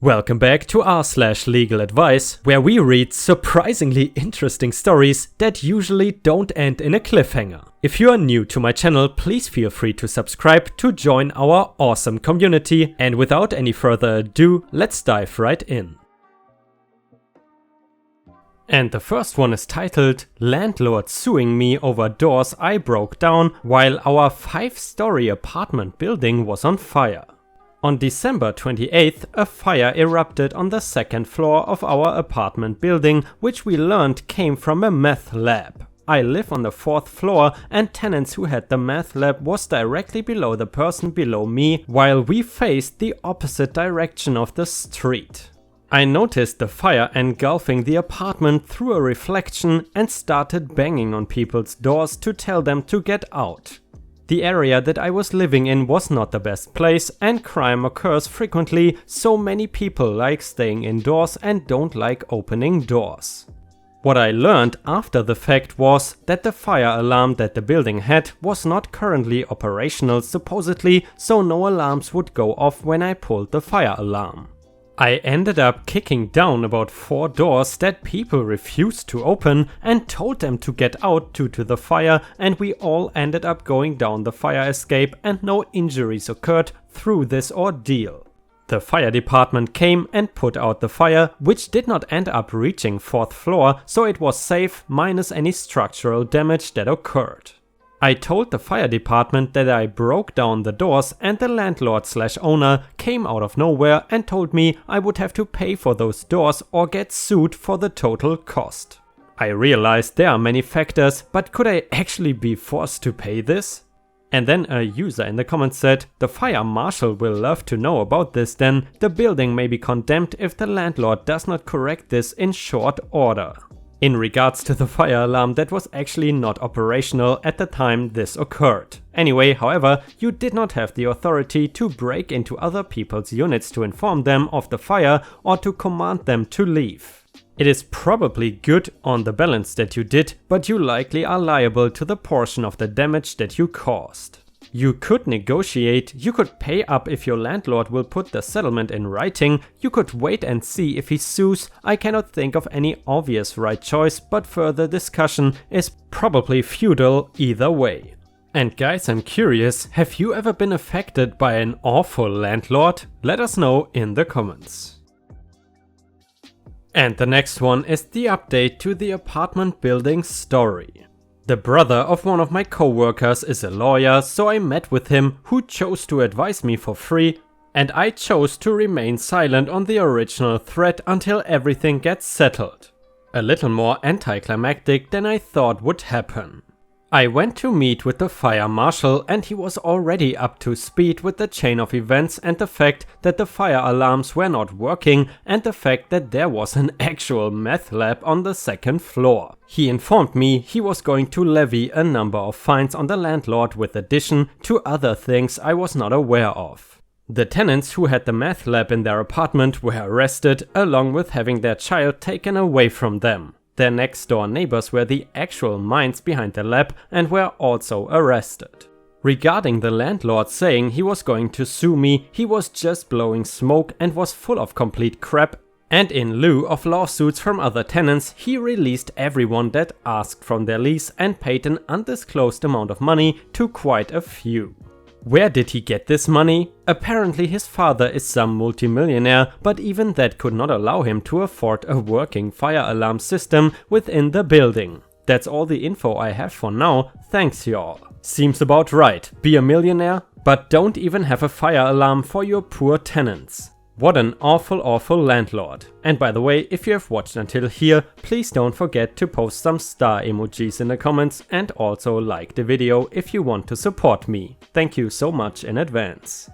Welcome back to r/LegalAdvice, where we read surprisingly interesting stories that usually don't end in a cliffhanger. If you are new to my channel, please feel free to subscribe to join our awesome community, and without any further ado, let's dive right in. And the first one is titled "Landlords Suing Me Over Doors I Broke Down While Our 5-Story Apartment Building Was on Fire." On December 28th, a fire erupted on the second floor of our apartment building, which we learned came from a meth lab. I live on the 4th floor, and tenants who had the meth lab was directly below the person below me, while we faced the opposite direction of the street. I noticed the fire engulfing the apartment through a reflection and started banging on people's doors to tell them to get out. The area that I was living in was not the best place, and crime occurs frequently, so many people like staying indoors and don't like opening doors. What I learned after the fact was that the fire alarm that the building had was not currently operational supposedly, so no alarms would go off when I pulled the fire alarm. I ended up kicking down about 4 doors that people refused to open and told them to get out due to the fire, and we all ended up going down the fire escape and no injuries occurred through this ordeal. The fire department came and put out the fire, which did not end up reaching 4th floor, so it was safe minus any structural damage that occurred. I told the fire department that I broke down the doors, and the landlord/owner came out of nowhere and told me I would have to pay for those doors or get sued for the total cost. I realized there are many factors, but could I actually be forced to pay this? And then a user in the comments said, "The fire marshal will love to know about this then. The building may be condemned if the landlord does not correct this in short order." In regards to the fire alarm, that was actually not operational at the time this occurred. Anyway, however, you did not have the authority to break into other people's units to inform them of the fire or to command them to leave. It is probably good on the balance that you did, but you likely are liable to the portion of the damage that you caused. You could negotiate, you could pay up if your landlord will put the settlement in writing, you could wait and see if he sues. I cannot think of any obvious right choice, but further discussion is probably futile either way. And guys, I'm curious, have you ever been affected by an awful landlord? Let us know in the comments. And the next one is the update to the apartment building story. The brother of one of my co-workers is a lawyer, so I met with him, who chose to advise me for free, and I chose to remain silent on the original thread until everything gets settled. A little more anticlimactic than I thought would happen. I went to meet with the fire marshal, and he was already up to speed with the chain of events and the fact that the fire alarms were not working and the fact that there was an actual meth lab on the 2nd floor. He informed me he was going to levy a number of fines on the landlord with addition to other things I was not aware of. The tenants who had the meth lab in their apartment were arrested, along with having their child taken away from them. Their next door neighbors were the actual minds behind the lab and were also arrested. Regarding the landlord saying he was going to sue me, he was just blowing smoke and was full of complete crap, and in lieu of lawsuits from other tenants, he released everyone that asked from their lease and paid an undisclosed amount of money to quite a few. Where did he get this money? Apparently his father is some multimillionaire, but even that could not allow him to afford a working fire alarm system within the building. That's all the info I have for now, thanks y'all. Seems about right, be a millionaire, but don't even have a fire alarm for your poor tenants. What an awful landlord. And by the way, if you have watched until here, please don't forget to post some star emojis in the comments and also like the video if you want to support me. Thank you so much in advance.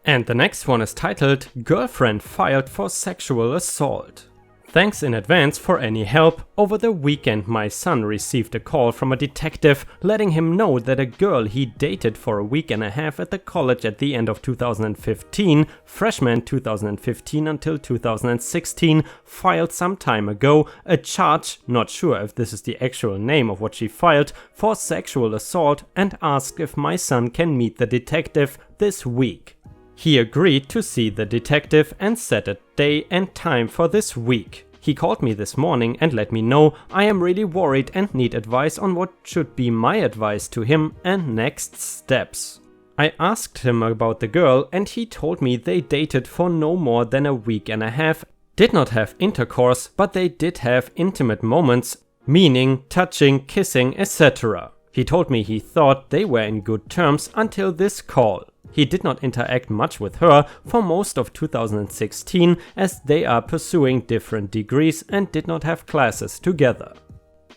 And the next one is titled "Girlfriend Filed for Sexual Assault." Thanks in advance for any help. Over the weekend my son received a call from a detective letting him know that a girl he dated for a week and a half at the college at the end of 2015, freshman 2015 until 2016, filed some time ago a charge, not sure if this is the actual name of what she filed, for sexual assault, and asked if my son can meet the detective this week. He agreed to see the detective and set a day and time for this week. He called me this morning and let me know I am really worried and need advice on what should be my advice to him and next steps. I asked him about the girl and he told me they dated for no more than a week and a half, did not have intercourse, but they did have intimate moments, meaning touching, kissing, etc. He told me he thought they were in good terms until this call. He did not interact much with her for most of 2016 as they are pursuing different degrees and did not have classes together.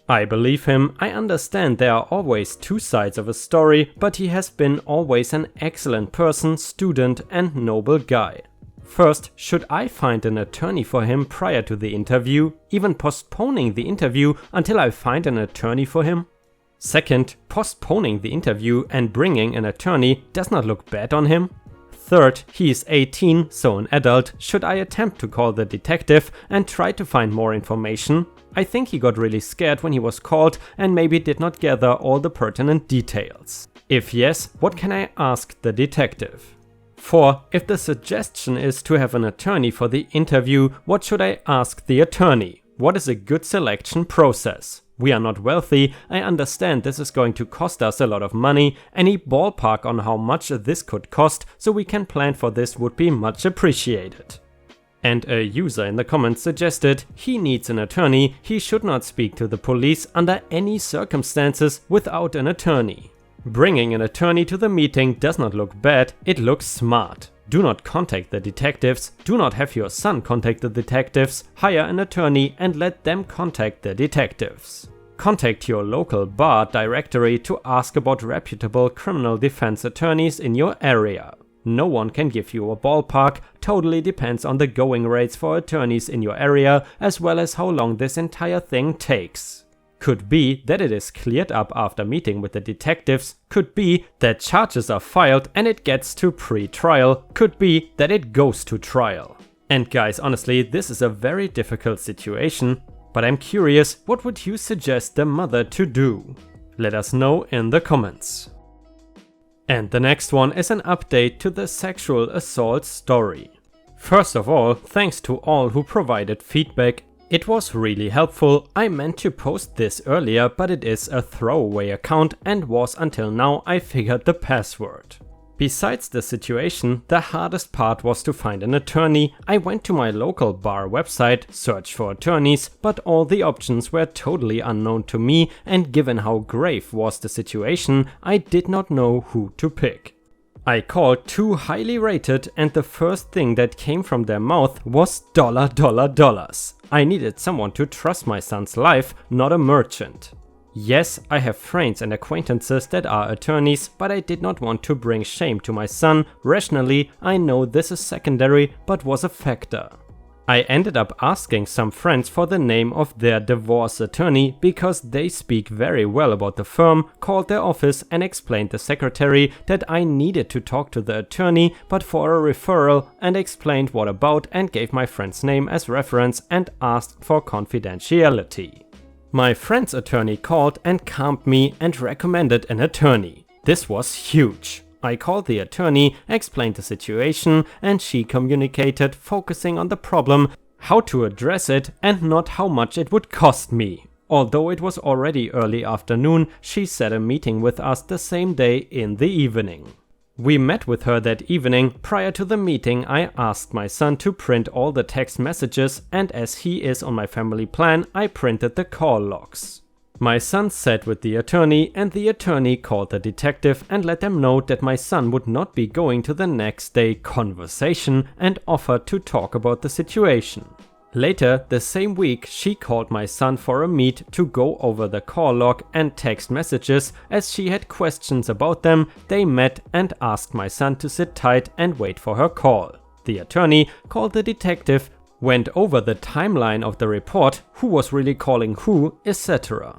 I believe him. I understand there are always two sides of a story, but he has been always an excellent person, student and noble guy. First, should I find an attorney for him prior to the interview, even postponing the interview until I find an attorney for him? Second, postponing the interview and bringing an attorney does not look bad on him. Third, he is 18, so an adult. Should I attempt to call the detective and try to find more information? I think he got really scared when he was called and maybe did not gather all the pertinent details. If yes, what can I ask the detective? 4. If the suggestion is to have an attorney for the interview, what should I ask the attorney? What is a good selection process? We are not wealthy. I understand this is going to cost us a lot of money. Any ballpark on how much this could cost so we can plan for this would be much appreciated. And a user in the comments suggested he needs an attorney. He should not speak to the police under any circumstances without an attorney. Bringing an attorney to the meeting does not look bad, it looks smart. Do not contact the detectives, do not have your son contact the detectives, hire an attorney and let them contact the detectives. Contact your local bar directory to ask about reputable criminal defense attorneys in your area. No one can give you a ballpark, totally depends on the going rates for attorneys in your area as well as how long this entire thing takes. Could be that it is cleared up after meeting with the detectives, could be that charges are filed and it gets to pre-trial, could be that it goes to trial. And guys, honestly, this is a very difficult situation, but I'm curious, what would you suggest the mother to do? Let us know in the comments. And the next one is an update to the sexual assault story. First of all, thanks to all who provided feedback. It was really helpful. I meant to post this earlier, but it is a throwaway account and was until now I figured the password. Besides the situation, the hardest part was to find an attorney. I went to my local bar website, searched for attorneys, but all the options were totally unknown to me, and given how grave was the situation, I did not know who to pick. I called 2 highly rated and the first thing that came from their mouth was $. I needed someone to trust my son's life, not a merchant. Yes, I have friends and acquaintances that are attorneys, but I did not want to bring shame to my son. Rationally, I know this is secondary, but was a factor. I ended up asking some friends for the name of their divorce attorney because they speak very well about the firm, called their office and explained the secretary that I needed to talk to the attorney but for a referral, and explained what about and gave my friend's name as reference and asked for confidentiality. My friend's attorney called and calmed me and recommended an attorney. This was huge. I called the attorney, explained the situation, and she communicated, focusing on the problem, how to address it, and not how much it would cost me. Although it was already early afternoon, she set a meeting with us the same day in the evening. We met with her that evening. Prior to the meeting, I asked my son to print all the text messages, and as he is on my family plan, I printed the call logs. My son sat with the attorney and the attorney called the detective and let them know that my son would not be going to the next day conversation and offered to talk about the situation. Later, the same week, she called my son for a meet to go over the call log and text messages. As she had questions about them, they met and asked my son to sit tight and wait for her call. The attorney called the detective, went over the timeline of the report, who was really calling who, etc.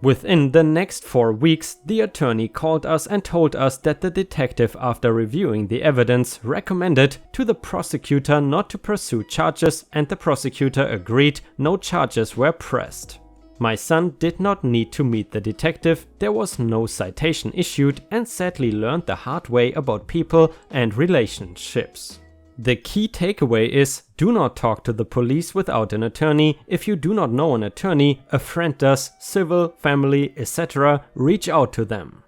Within the next 4 weeks, the attorney called us and told us that the detective, after reviewing the evidence, recommended to the prosecutor not to pursue charges, and the prosecutor agreed no charges were pressed. My son did not need to meet the detective, there was no citation issued, and sadly learned the hard way about people and relationships. The key takeaway is, do not talk to the police without an attorney. If you do not know an attorney, a friend does, civil, family, etc., reach out to them.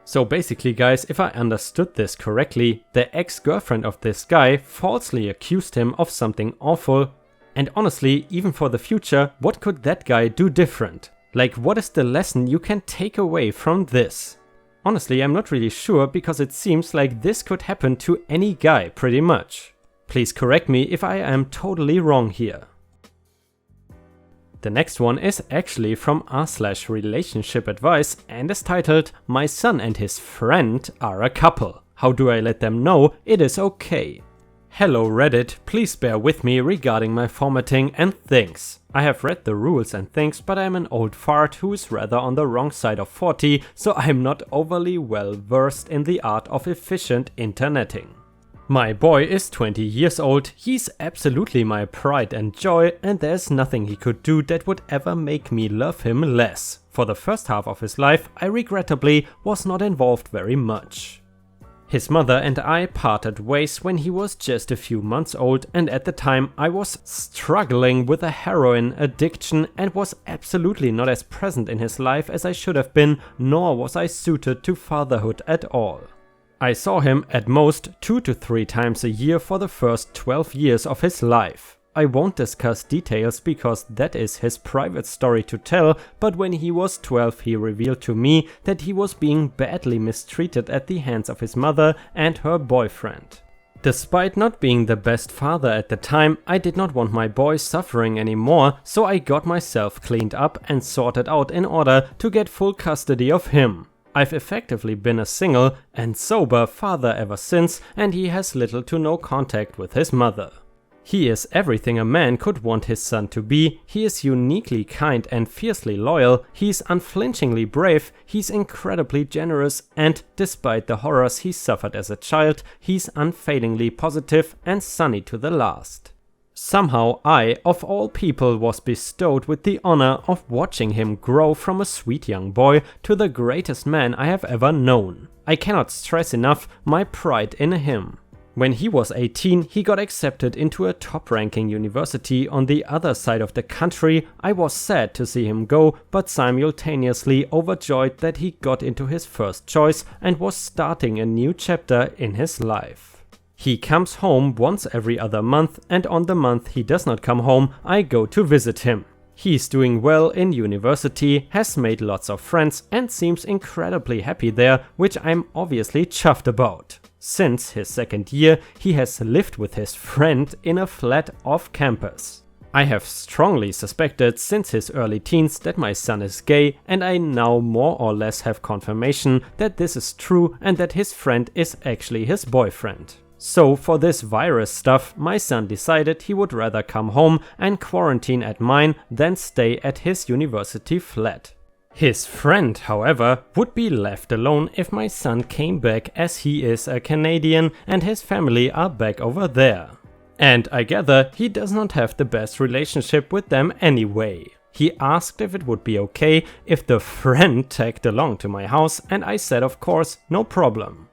So basically guys, if I understood this correctly, the ex-girlfriend of this guy falsely accused him of something awful. And honestly, even for the future, what could that guy do different? Like, what is the lesson you can take away from this? Honestly, I'm not really sure, because it seems like this could happen to any guy pretty much. Please correct me if I am totally wrong here. The next one is actually from r/RelationshipAdvice and is titled, "My son and his friend are a couple. How do I let them know it is okay?" Hello Reddit, please bear with me regarding my formatting and things. I have read the rules and things, but I'm an old fart who is rather on the wrong side of 40, so I'm not overly well versed in the art of efficient interneting. My boy is 20 years old, he's absolutely my pride and joy, and there's nothing he could do that would ever make me love him less. For the first half of his life, I regrettably was not involved very much. His mother and I parted ways when he was just a few months old, and at the time I was struggling with a heroin addiction and was absolutely not as present in his life as I should have been, nor was I suited to fatherhood at all. I saw him at most 2 to 3 times a year for the first 12 years of his life. I won't discuss details because that is his private story to tell, but when he was 12 he revealed to me that he was being badly mistreated at the hands of his mother and her boyfriend. Despite not being the best father at the time, I did not want my boy suffering anymore, so I got myself cleaned up and sorted out in order to get full custody of him. I've effectively been a single and sober father ever since, and he has little to no contact with his mother. He is everything a man could want his son to be. He is uniquely kind and fiercely loyal, he's unflinchingly brave, he's incredibly generous, and despite the horrors he suffered as a child, he's unfailingly positive and sunny to the last. Somehow I, of all people, was bestowed with the honor of watching him grow from a sweet young boy to the greatest man I have ever known. I cannot stress enough my pride in him. When he was 18, he got accepted into a top-ranking university on the other side of the country. I was sad to see him go, but simultaneously overjoyed that he got into his first choice and was starting a new chapter in his life. He comes home once every other month, and on the month he does not come home, I go to visit him. He's doing well in university, has made lots of friends, and seems incredibly happy there, which I'm obviously chuffed about. Since his second year, he has lived with his friend in a flat off campus. I have strongly suspected since his early teens that my son is gay, and I now more or less have confirmation that this is true and that his friend is actually his boyfriend. So for this virus stuff, my son decided he would rather come home and quarantine at mine than stay at his university flat. His friend, however, would be left alone if my son came back, as he is a Canadian and his family are back over there. And I gather he does not have the best relationship with them anyway. He asked if it would be okay if the friend tagged along to my house, and I said of course, no problem.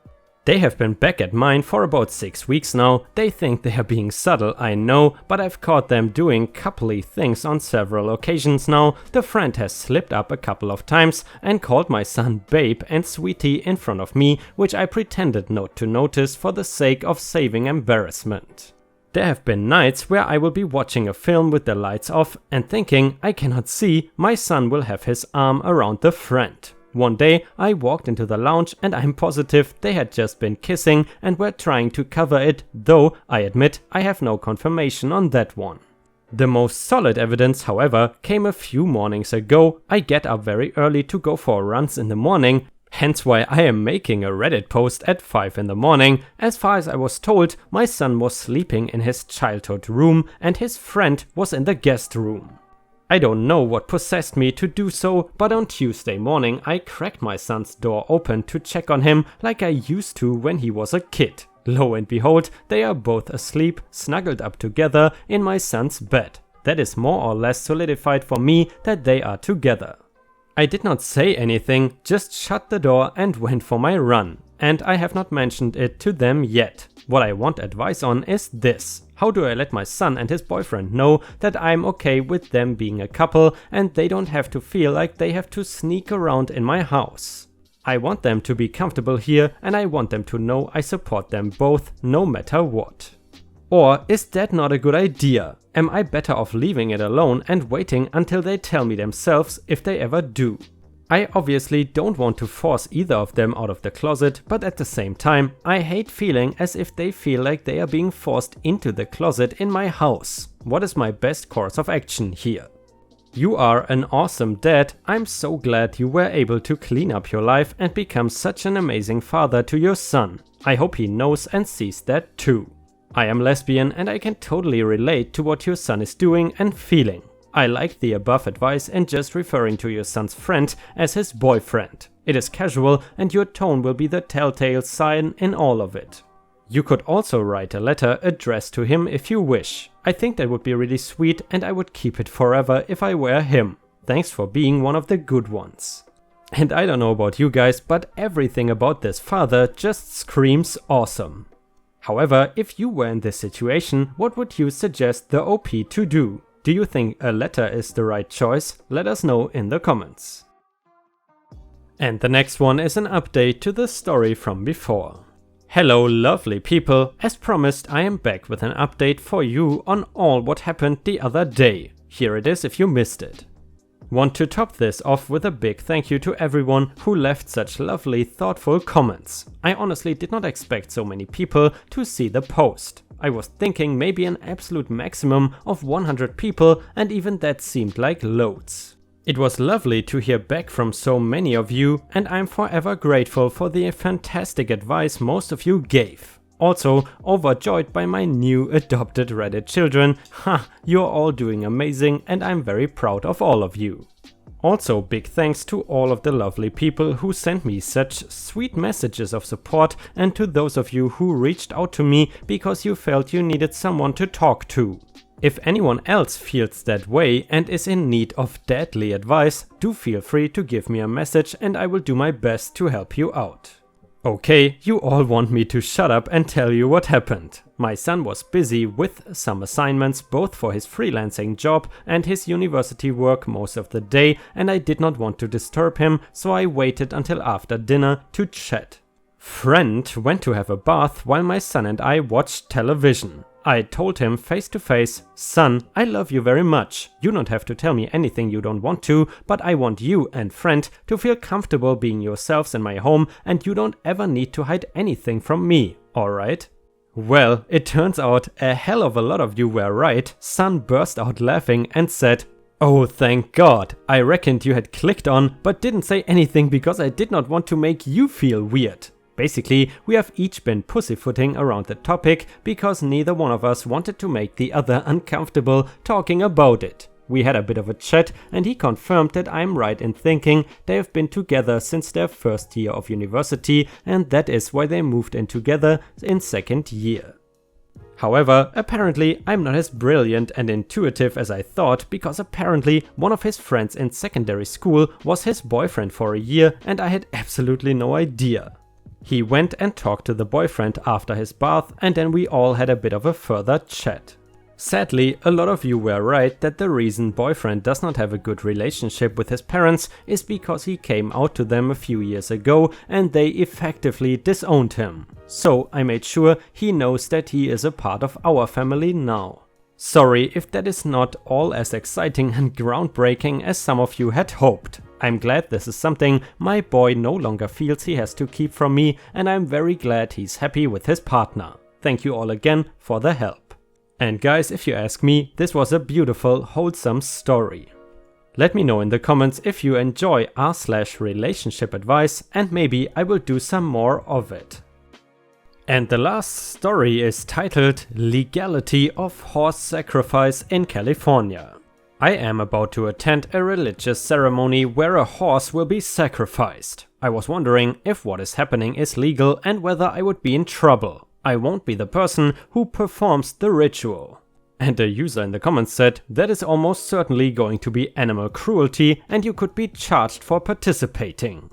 They have been back at mine for about 6 weeks now. They think they are being subtle, I know, but I've caught them doing coupley things on several occasions now. The friend has slipped up a couple of times and called my son babe and sweetie in front of me, which I pretended not to notice for the sake of saving embarrassment. There have been nights where I will be watching a film with the lights off and thinking I cannot see, my son will have his arm around the friend. One day I walked into the lounge and I'm positive they had just been kissing and were trying to cover it, though I admit I have no confirmation on that one. The most solid evidence, however, came a few mornings ago. I get up very early to go for runs in the morning, hence why I am making a Reddit post at 5 in the morning. As far as I was told, my son was sleeping in his childhood room and his friend was in the guest room. I don't know what possessed me to do so, but on Tuesday morning I cracked my son's door open to check on him like I used to when he was a kid. Lo and behold, they are both asleep, snuggled up together in my son's bed. That is more or less solidified for me that they are together. I did not say anything, just shut the door and went for my run. And I have not mentioned it to them yet. What I want advice on is this. How do I let my son and his boyfriend know that I'm okay with them being a couple and they don't have to feel like they have to sneak around in my house? I want them to be comfortable here and I want them to know I support them both no matter what. Or is that not a good idea? Am I better off leaving it alone and waiting until they tell me themselves if they ever do? I obviously don't want to force either of them out of the closet, but at the same time, I hate feeling as if they feel like they are being forced into the closet in my house. What is my best course of action here? You are an awesome dad. I'm so glad you were able to clean up your life and become such an amazing father to your son. I hope he knows and sees that too. I am lesbian and I can totally relate to what your son is doing and feeling. I like the above advice and just referring to your son's friend as his boyfriend. It is casual and your tone will be the telltale sign in all of it. You could also write a letter addressed to him if you wish. I think that would be really sweet and I would keep it forever if I were him. Thanks for being one of the good ones. And I don't know about you guys, but everything about this father just screams awesome. However, if you were in this situation, what would you suggest the OP to do? Do you think a letter is the right choice? Let us know in the comments. And the next one is an update to the story from before. Hello lovely people, as promised I am back with an update for you on all what happened the other day. Here it is if you missed it. Want to top this off with a big thank you to everyone who left such lovely thoughtful comments. I honestly did not expect so many people to see the post. I was thinking maybe an absolute maximum of 100 people and even that seemed like loads. It was lovely to hear back from so many of you and I'm forever grateful for the fantastic advice most of you gave. Also overjoyed by my new adopted Reddit children. Ha, you're all doing amazing and I'm very proud of all of you. Also big thanks to all of the lovely people who sent me such sweet messages of support and to those of you who reached out to me because you felt you needed someone to talk to. If anyone else feels that way and is in need of deadly advice, do feel free to give me a message and I will do my best to help you out. Okay, you all want me to shut up and tell you what happened. My son was busy with some assignments both for his freelancing job and his university work most of the day and I did not want to disturb him, so I waited until after dinner to chat. Friend went to have a bath while my son and I watched television. I told him face to face, son, I love you very much. You don't have to tell me anything you don't want to, but I want you and friend to feel comfortable being yourselves in my home and you don't ever need to hide anything from me, alright? Well, it turns out a hell of a lot of you were right. Son burst out laughing and said, oh thank God, I reckoned you had clicked on but didn't say anything because I did not want to make you feel weird. Basically, we have each been pussyfooting around the topic because neither one of us wanted to make the other uncomfortable talking about it. We had a bit of a chat and he confirmed that I'm right in thinking they have been together since their first year of university and that is why they moved in together in second year. However, apparently I'm not as brilliant and intuitive as I thought because apparently one of his friends in secondary school was his boyfriend for a year and I had absolutely no idea. He went and talked to the boyfriend after his bath and then we all had a bit of a further chat. Sadly, a lot of you were right that the reason boyfriend does not have a good relationship with his parents is because he came out to them a few years ago and they effectively disowned him. So I made sure he knows that he is a part of our family now. Sorry if that is not all as exciting and groundbreaking as some of you had hoped. I'm glad this is something my boy no longer feels he has to keep from me and I'm very glad he's happy with his partner. Thank you all again for the help. And guys, if you ask me, this was a beautiful, wholesome story. Let me know in the comments if you enjoy r/relationship advice and maybe I will do some more of it. And the last story is titled Legality of Horse Sacrifice in California. I am about to attend a religious ceremony where a horse will be sacrificed. I was wondering if what is happening is legal and whether I would be in trouble. I won't be the person who performs the ritual. And a user in the comments said, that is almost certainly going to be animal cruelty and you could be charged for participating.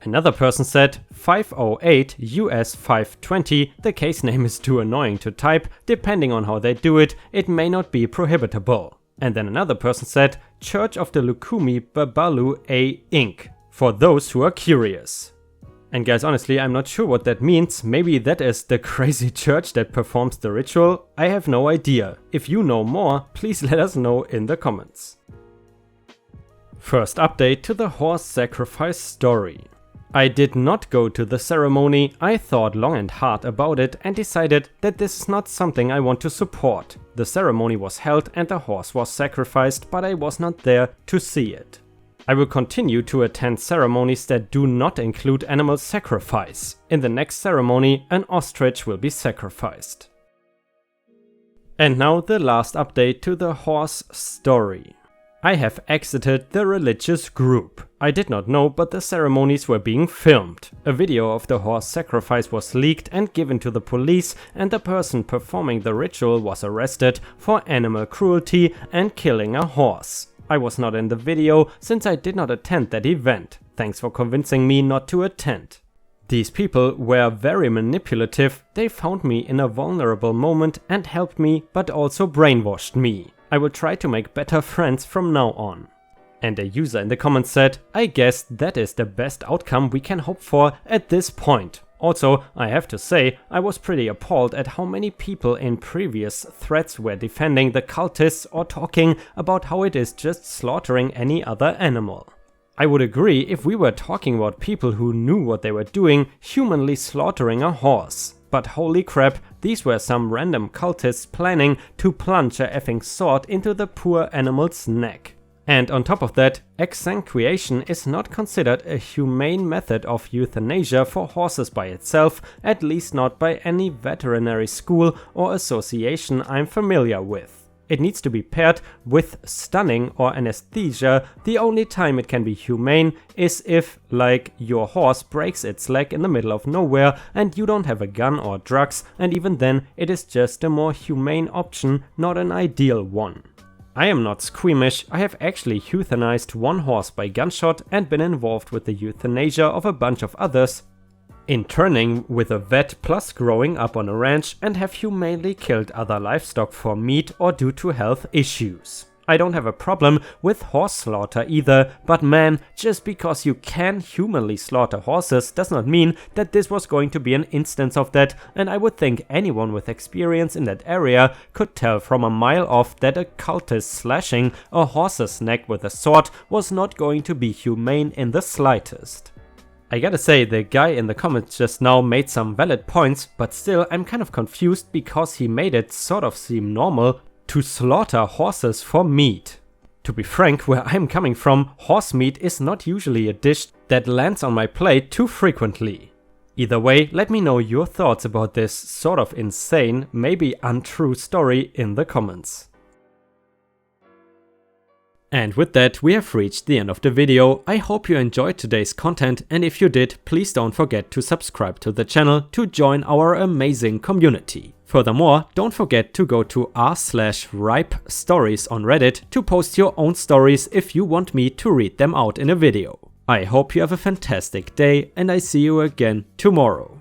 Another person said, 508 US 520, the case name is too annoying to type, depending on how they do it, it may not be prohibitable. And then another person said, Church of the Lukumi Babalu A Inc. For those who are curious. And guys, honestly, I'm not sure what that means. Maybe that is the crazy church that performs the ritual. I have no idea. If you know more, please let us know in the comments. First update to the horse sacrifice story. I did not go to the ceremony. I thought long and hard about it and decided that this is not something I want to support. The ceremony was held and the horse was sacrificed, but I was not there to see it. I will continue to attend ceremonies that do not include animal sacrifice. In the next ceremony, an ostrich will be sacrificed. And now the last update to the horse story. I have exited the religious group. I did not know, but the ceremonies were being filmed. A video of the horse sacrifice was leaked and given to the police, and the person performing the ritual was arrested for animal cruelty and killing a horse. I was not in the video since I did not attend that event. Thanks for convincing me not to attend. These people were very manipulative. They found me in a vulnerable moment and helped me, but also brainwashed me. I will try to make better friends from now on. And a user in the comments said, I guess that is the best outcome we can hope for at this point. Also, I have to say, I was pretty appalled at how many people in previous threads were defending the cultists or talking about how it is just slaughtering any other animal. I would agree if we were talking about people who knew what they were doing, humanly slaughtering a horse. But holy crap, these were some random cultists planning to plunge a effing sword into the poor animal's neck. And on top of that, exsanguination is not considered a humane method of euthanasia for horses by itself, at least not by any veterinary school or association I'm familiar with. It needs to be paired with stunning or anesthesia. The only time it can be humane is if, like, your horse breaks its leg in the middle of nowhere and you don't have a gun or drugs, and even then it is just a more humane option, not an ideal one. I am not squeamish. I have actually euthanized one horse by gunshot and been involved with the euthanasia of a bunch of others, interning with a vet plus growing up on a ranch, and have humanely killed other livestock for meat or due to health issues. I don't have a problem with horse slaughter either, but man, just because you can humanly slaughter horses does not mean that this was going to be an instance of that, and I would think anyone with experience in that area could tell from a mile off that a cultist slashing a horse's neck with a sword was not going to be humane in the slightest. I gotta say, the guy in the comments just now made some valid points, but still I'm kind of confused because he made it sort of seem normal to slaughter horses for meat. To be frank, where I'm coming from, horse meat is not usually a dish that lands on my plate too frequently. Either way, let me know your thoughts about this sort of insane, maybe untrue story in the comments. And with that, we have reached the end of the video. I hope you enjoyed today's content, and if you did, please don't forget to subscribe to the channel to join our amazing community. Furthermore, don't forget to go to r/ripestories on Reddit to post your own stories if you want me to read them out in a video. I hope you have a fantastic day, and I see you again tomorrow.